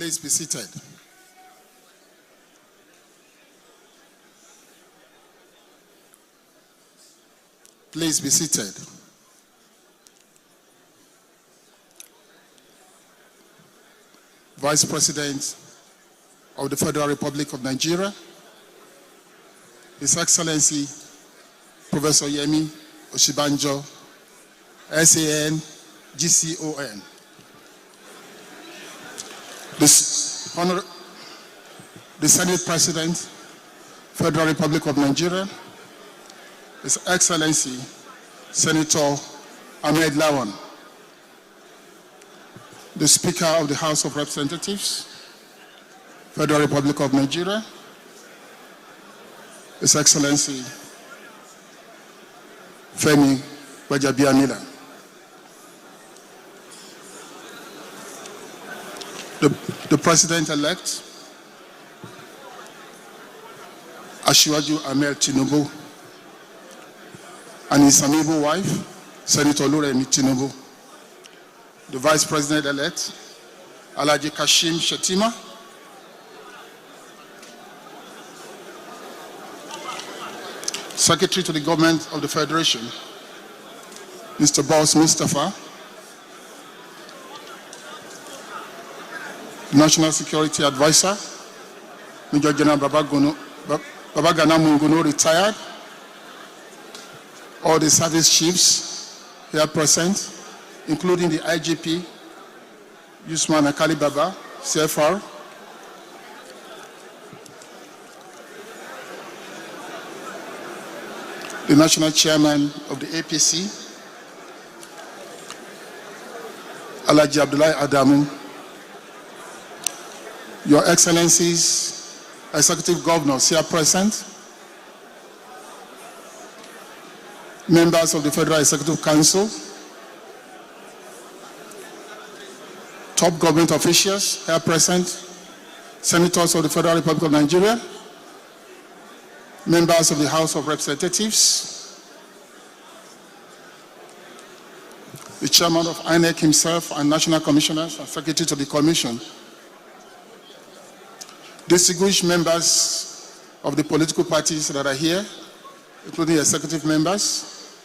Please be seated. Please be seated. Vice President of the Federal Republic of Nigeria, His Excellency Professor Yemi Osinbajo, SAN, GCON. The Senate President, Federal Republic of Nigeria, His Excellency Senator Ahmed Lawan, the Speaker of the House of Representatives, Federal Republic of Nigeria, His Excellency Femi Gbajabiamila, the President-elect, Asiwaju Ahmed Tinubu, and his amiable wife, Senator Oluremi Tinubu, the Vice President-elect, Alhaji Kashim Shettima, Secretary to the Government of the Federation, Mr. Boss Mustafa, National Security Advisor, Major General Babagana Munguno, retired, all the service chiefs here present, including the IGP, Usman Akali Baba, CFR, the National Chairman of the APC, Alhaji Abdullahi Adamu, Your Excellencies, Executive Governors here present, members of the Federal Executive Council, top government officials here present, senators of the Federal Republic of Nigeria, members of the House of Representatives, the chairman of INEC himself and national commissioners and secretary to the commission, distinguished members of the political parties that are here, including executive members,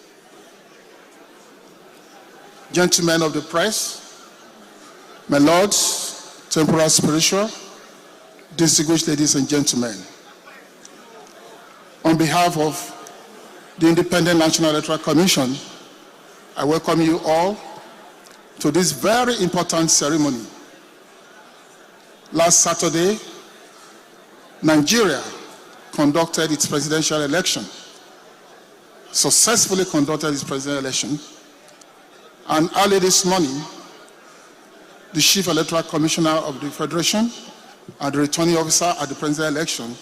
gentlemen of the press, my lords, temporal, spiritual, distinguished ladies and gentlemen. On behalf of the Independent National Electoral Commission, I welcome you all to this very important ceremony. Last Saturday, Nigeria conducted its presidential election, successfully conducted its presidential election, and early this morning, the Chief Electoral Commissioner of the Federation and the returning officer at the presidential election,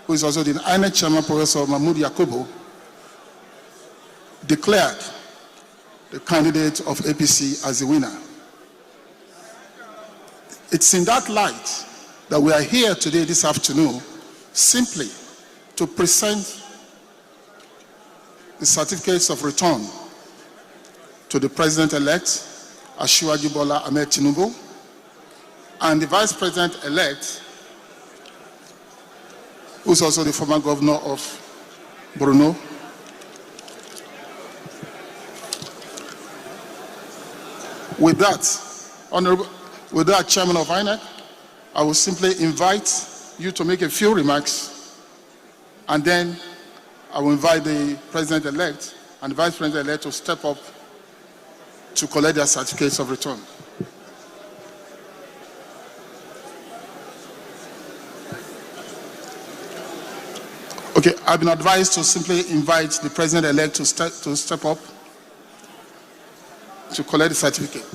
who is also the INEC Chairman, Professor Mahmood Yakubu, declared the candidate of APC as the winner. It's in that light that we are here today, this afternoon, simply to present the certificates of return to the President-elect, Asiwaju Bola Ahmed Tinubu, and the Vice President-elect, who is also the former governor of Borno. With that, Chairman of INEC, I will simply invite you to make a few remarks, and then I will invite the President-elect and the Vice President-elect to step up to collect their certificates of return. Okay, I've been advised to simply invite the President-elect to step up to collect the certificate.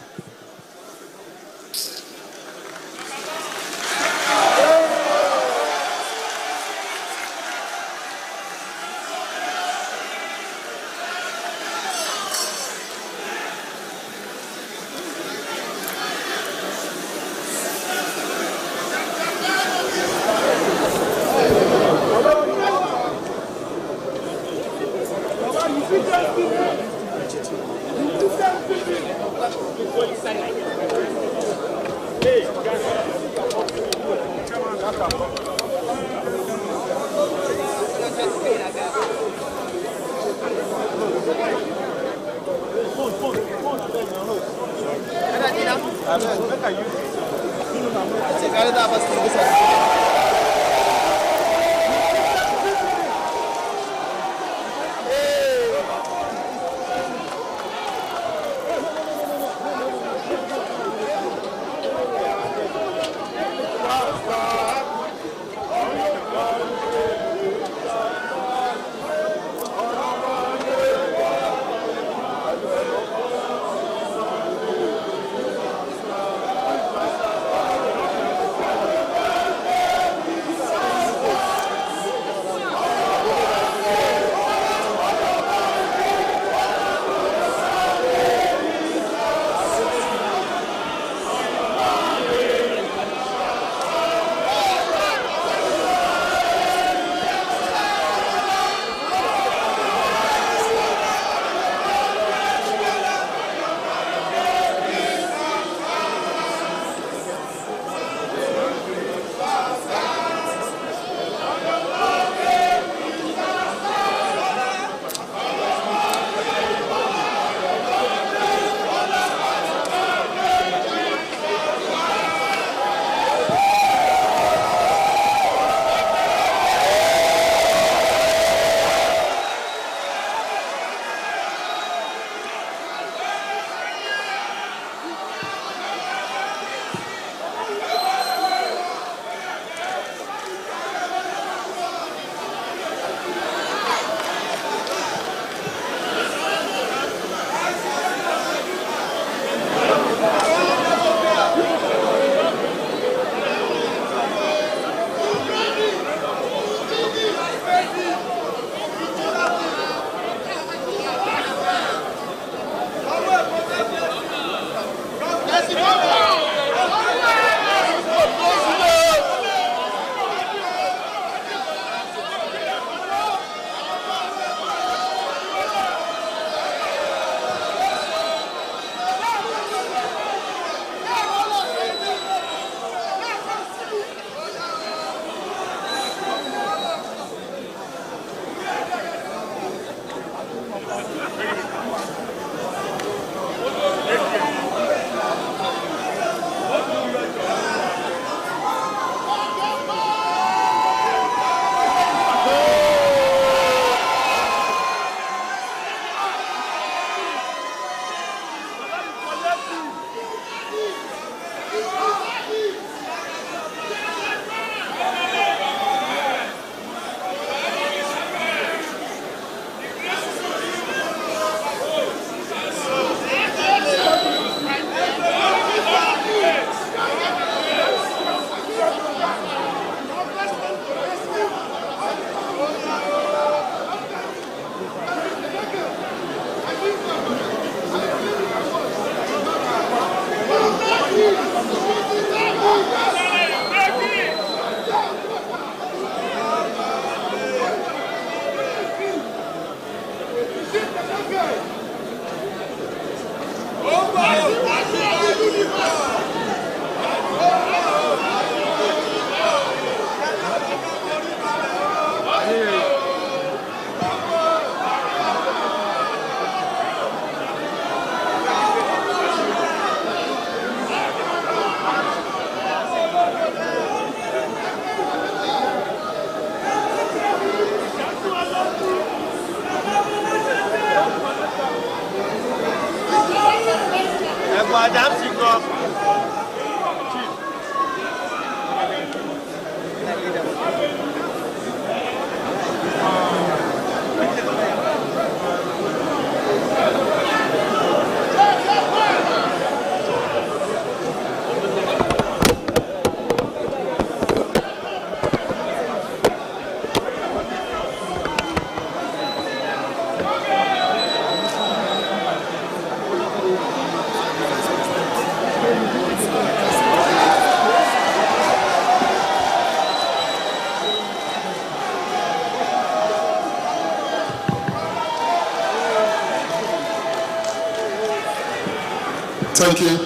Thank you.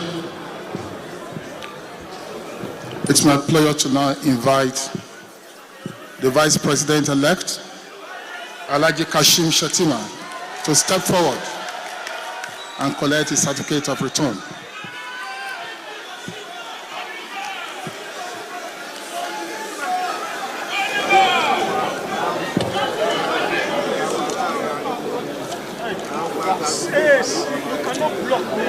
It's my pleasure to now invite the Vice President-elect, Alhaji Kashim Shettima, to step forward. and collect his certificate of return. Yes, you cannot block me.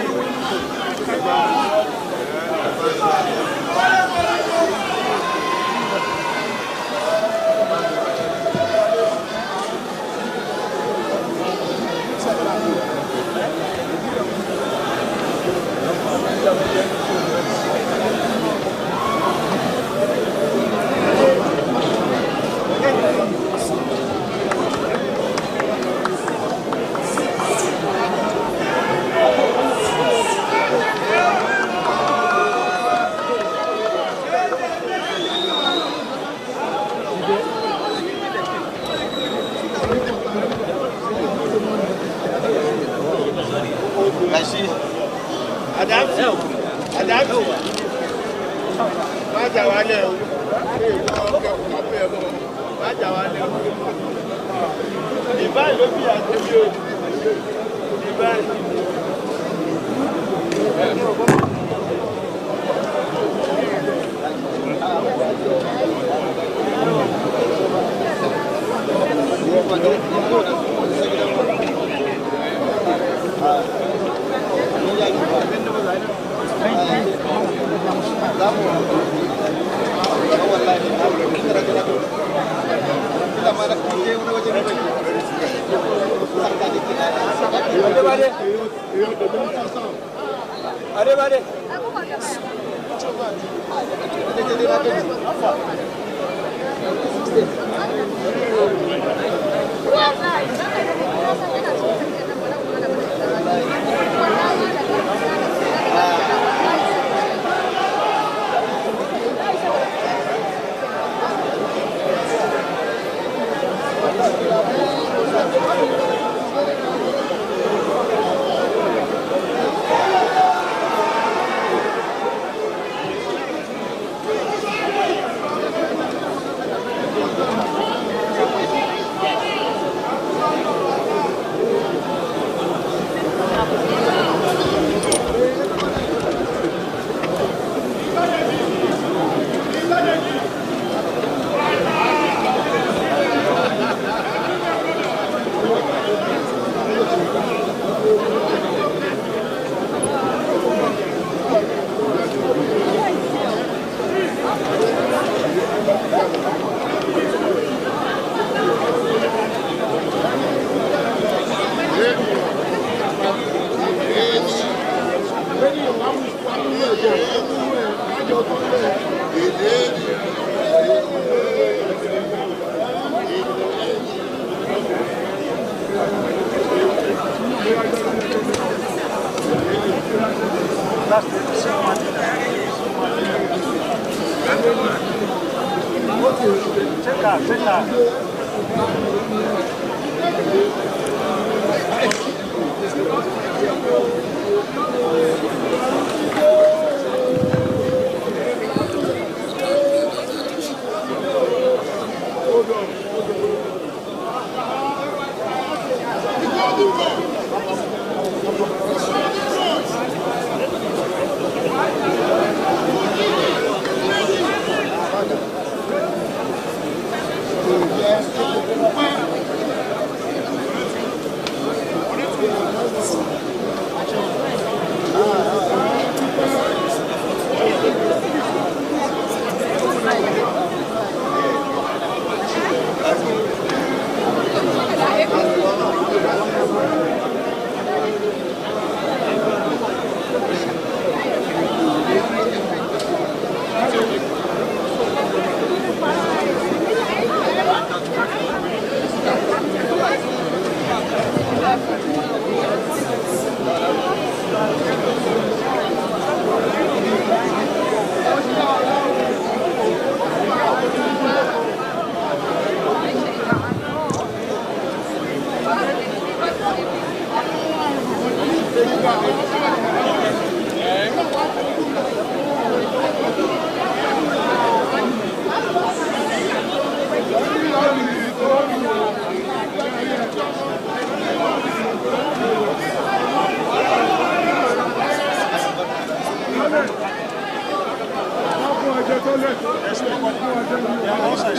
There's nobody. They are outside.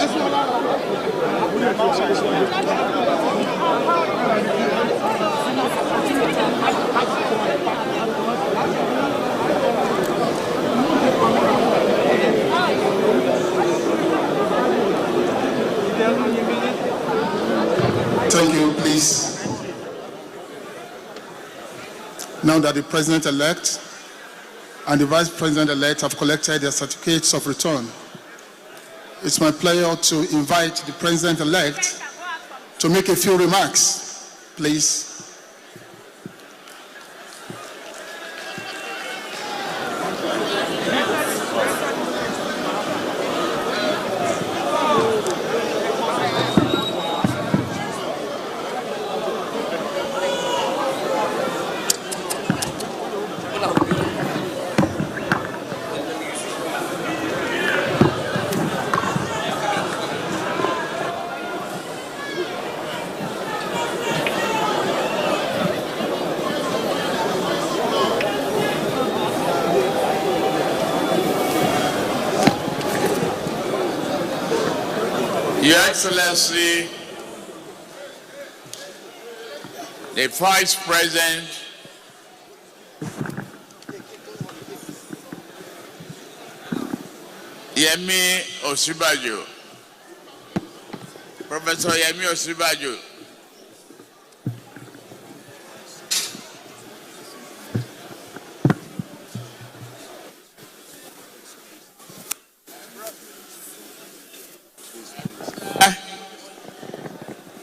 They are Thank you, please. Now that the President-elect and the Vice President-elect have collected their certificates of return, it's my pleasure to invite the President-elect to make a few remarks, please. Your Excellency, the Vice President, Yemi Osinbajo, Professor Yemi Osinbajo,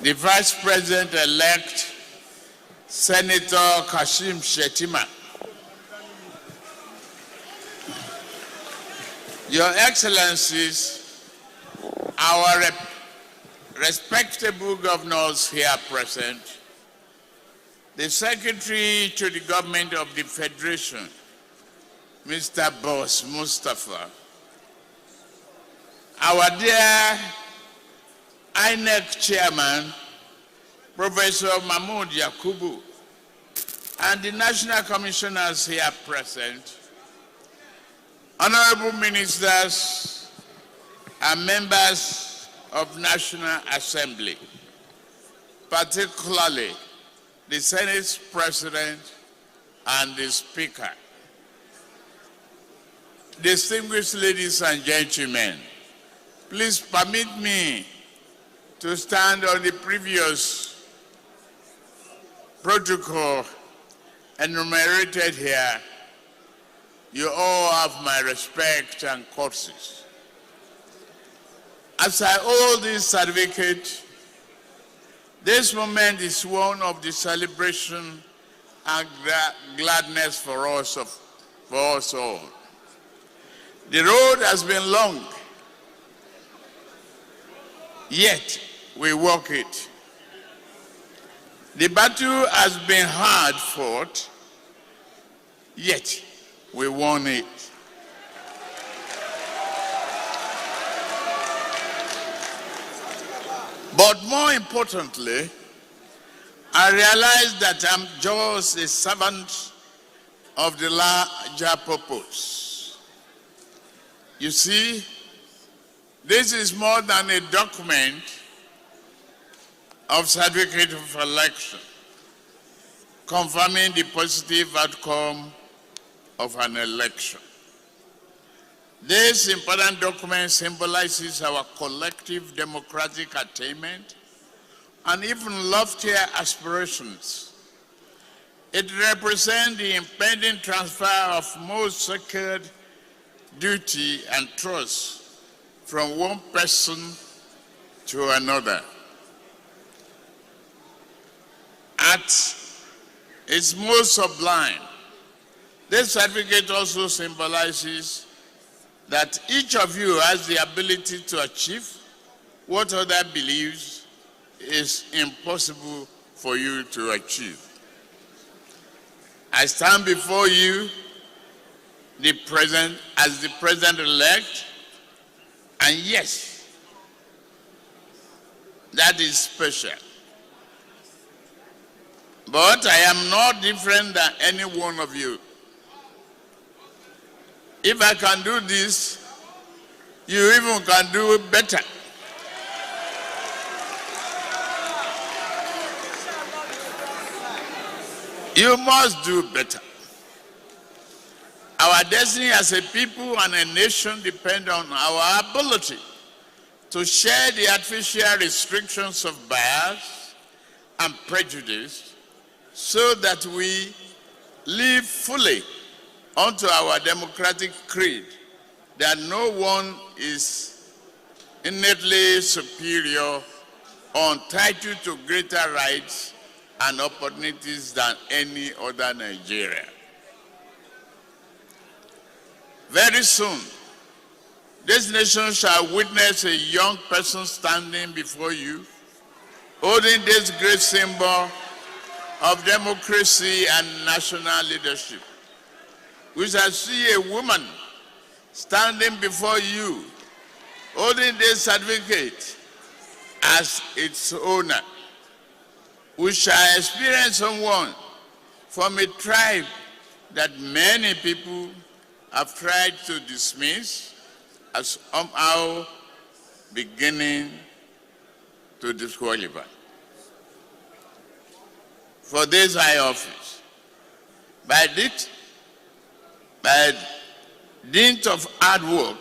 the Vice President-elect, Senator Kashim Shettima, Your Excellencies, our respectable governors here present, the Secretary to the Government of the Federation, Mr. Boss Mustafa, our dear INEC Chairman, Professor Mahmoud Yakubu, and the National Commissioners here present, Honorable Ministers and members of National Assembly, particularly the Senate President and the Speaker. Distinguished ladies and gentlemen, please permit me to stand on the previous protocol enumerated here. You all have my respect and courtesies. As I hold this certificate, this moment is one of the celebration and gladness for us all. The road has been long, yet we walk it. The battle has been hard fought, yet we won it. But more importantly, I realize that I'm just a servant of the larger purpose. You see, this is more than a document of certificate of election, confirming the positive outcome of an election. This important document symbolizes our collective democratic attainment and even loftier aspirations. It represents the impending transfer of most sacred duty and trust from one person to another. At its most sublime, this certificate also symbolizes that each of you has the ability to achieve what other believes is impossible for you to achieve. I stand before you as the President-elect, and yes, that is special. But I am not different than any one of you. If I can do this, You even can do better. You must do better. Our destiny as a people and a nation depend on our ability to share the artificial restrictions of bias and prejudice so that we live fully onto our democratic creed, that no one is innately superior or entitled to greater rights and opportunities than any other Nigerian. Very soon, this nation shall witness a young person standing before you, holding this great symbol of democracy and national leadership. We shall see a woman standing before you, holding this certificate as its owner. We shall experience someone from a tribe that many people have tried to dismiss as somehow beginning to disqualify for this high office. By dint of hard work,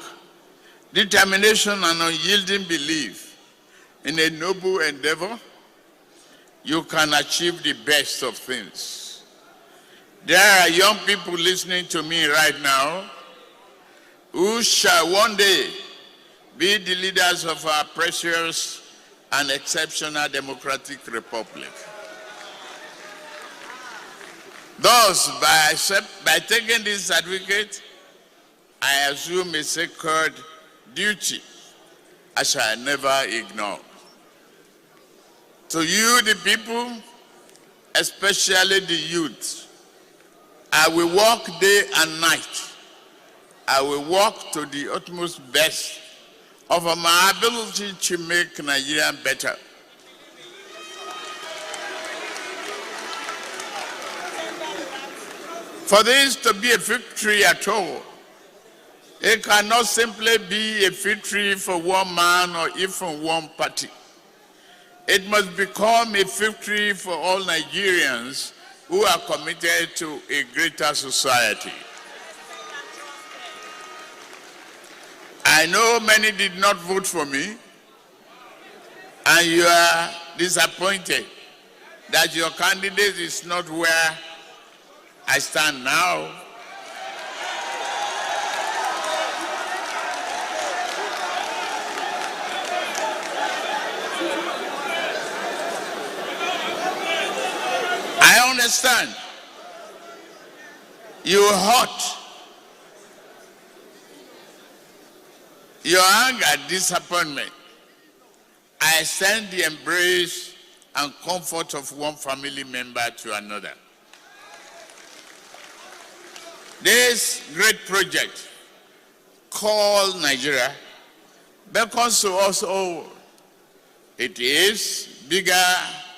determination, and unyielding belief in a noble endeavor, you can achieve the best of things. There are young people listening to me right now who shall one day be the leaders of our precious and exceptional democratic republic. Thus, by taking this certificate, I assume a sacred duty I shall never ignore. To you, the people, especially the youth, I will work day and night. I will work to the utmost best of my ability to make Nigeria better. For this to be a victory at all, it cannot simply be a victory for one man or even one party. It must become a victory for all Nigerians who are committed to a greater society. I know many did not vote for me, and you are disappointed that your candidate is not where I stand now. I understand. You are hot. Your anger, disappointment. I extend the embrace and comfort of one family member to another. This great project called Nigeria beckons to us all. It is bigger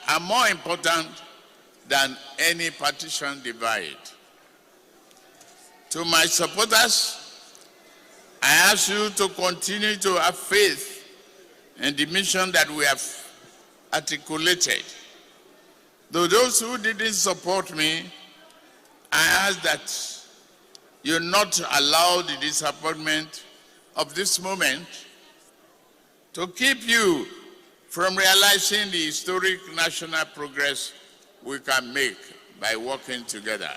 and more important than any partition divide. To my supporters, I ask you to continue to have faith in the mission that we have articulated. Though those who didn't support me, I ask that you not allow the disappointment of this moment to keep you from realizing the historic national progress we can make by working together.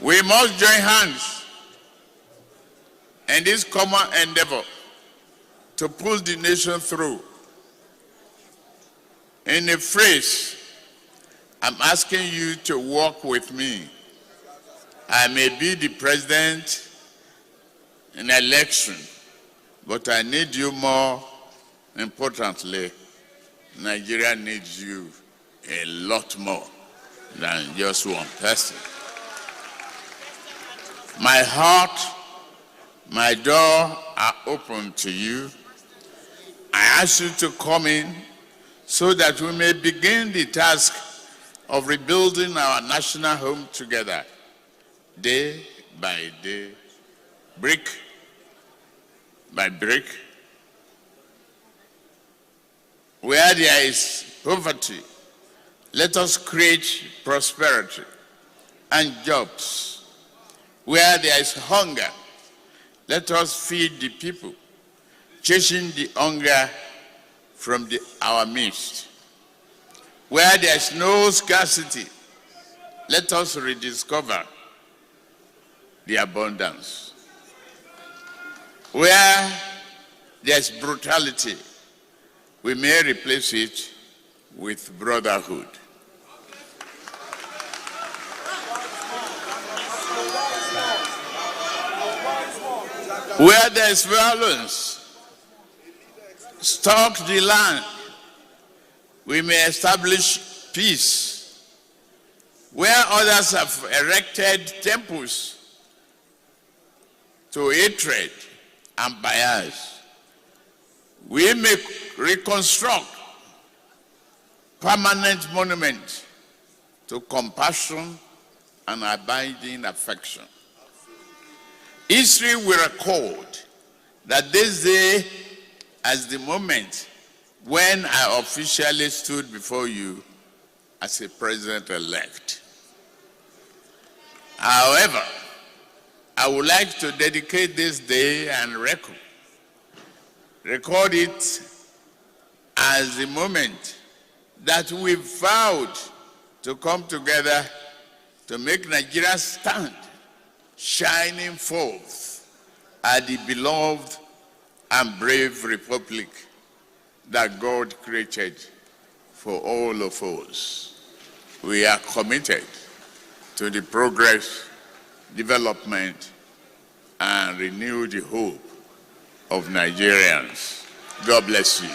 We must join hands in this common endeavor to pull the nation through. In a phrase, I'm asking you to work with me. I may be the president in an election, but I need you more importantly. Nigeria needs you a lot more than just one person. My heart, my door are open to you. I ask you to come in so that we may begin the task of rebuilding our national home together, day by day, brick by brick. Where there is poverty, let us create prosperity and jobs. Where there is hunger, let us feed the people, chasing the hunger from our midst. Where there is no scarcity, let us rediscover the abundance. Where there is brutality, we may replace it with brotherhood. Where there is violence, stock the land, we may establish peace. Where others have erected temples to hatred and bias, we may reconstruct permanent monuments to compassion and abiding affection. History will record that this day as the moment when I officially stood before you as a president-elect. However, I would like to dedicate this day and record it as the moment that we vowed to come together to make Nigeria stand shining forth as the beloved and brave republic that God created for all of us. We are committed to the progress, development, and renewed hope of Nigerians. God bless you.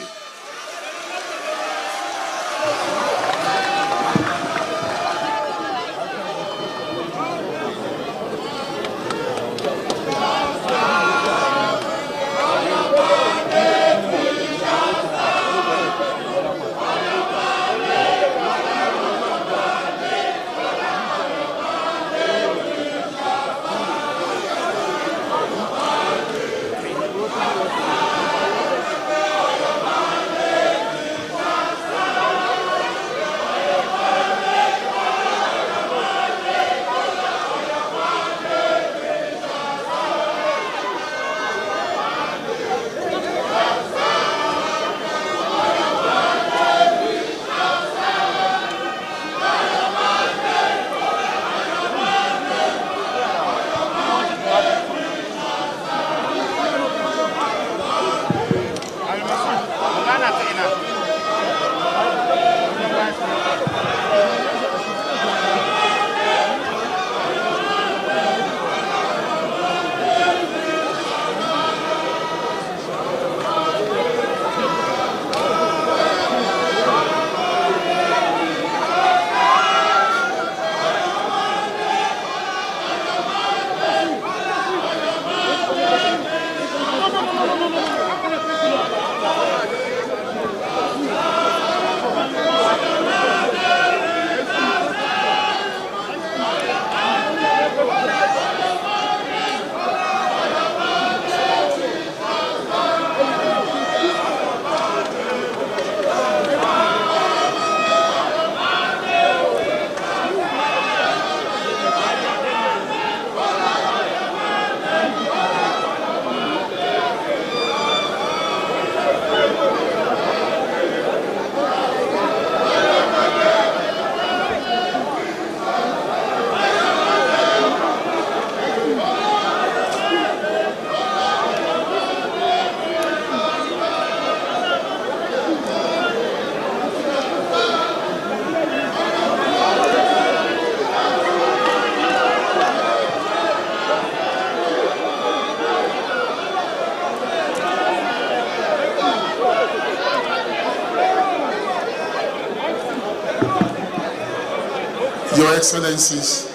Your Excellencies,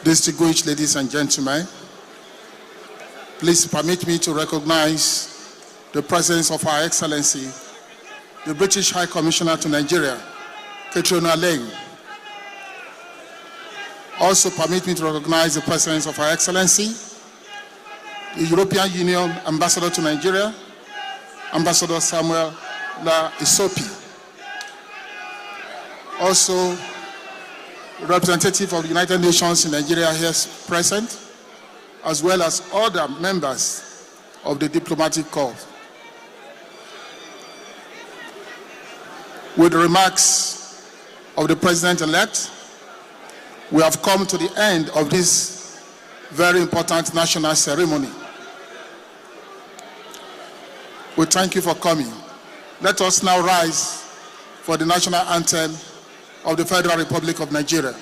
distinguished ladies and gentlemen, please permit me to recognize the presence of Her Excellency, the British High Commissioner to Nigeria, Catriona Laing. Also permit me to recognize the presence of Her Excellency, the European Union Ambassador to Nigeria, Ambassador Samuel La Isopi. Also, representative of the United Nations in Nigeria here present, as well as other members of the diplomatic corps. With the remarks of the President-elect, we have come to the end of this very important national ceremony. We thank you for coming. Let us now rise for the national anthem of the Federal Republic of Nigeria.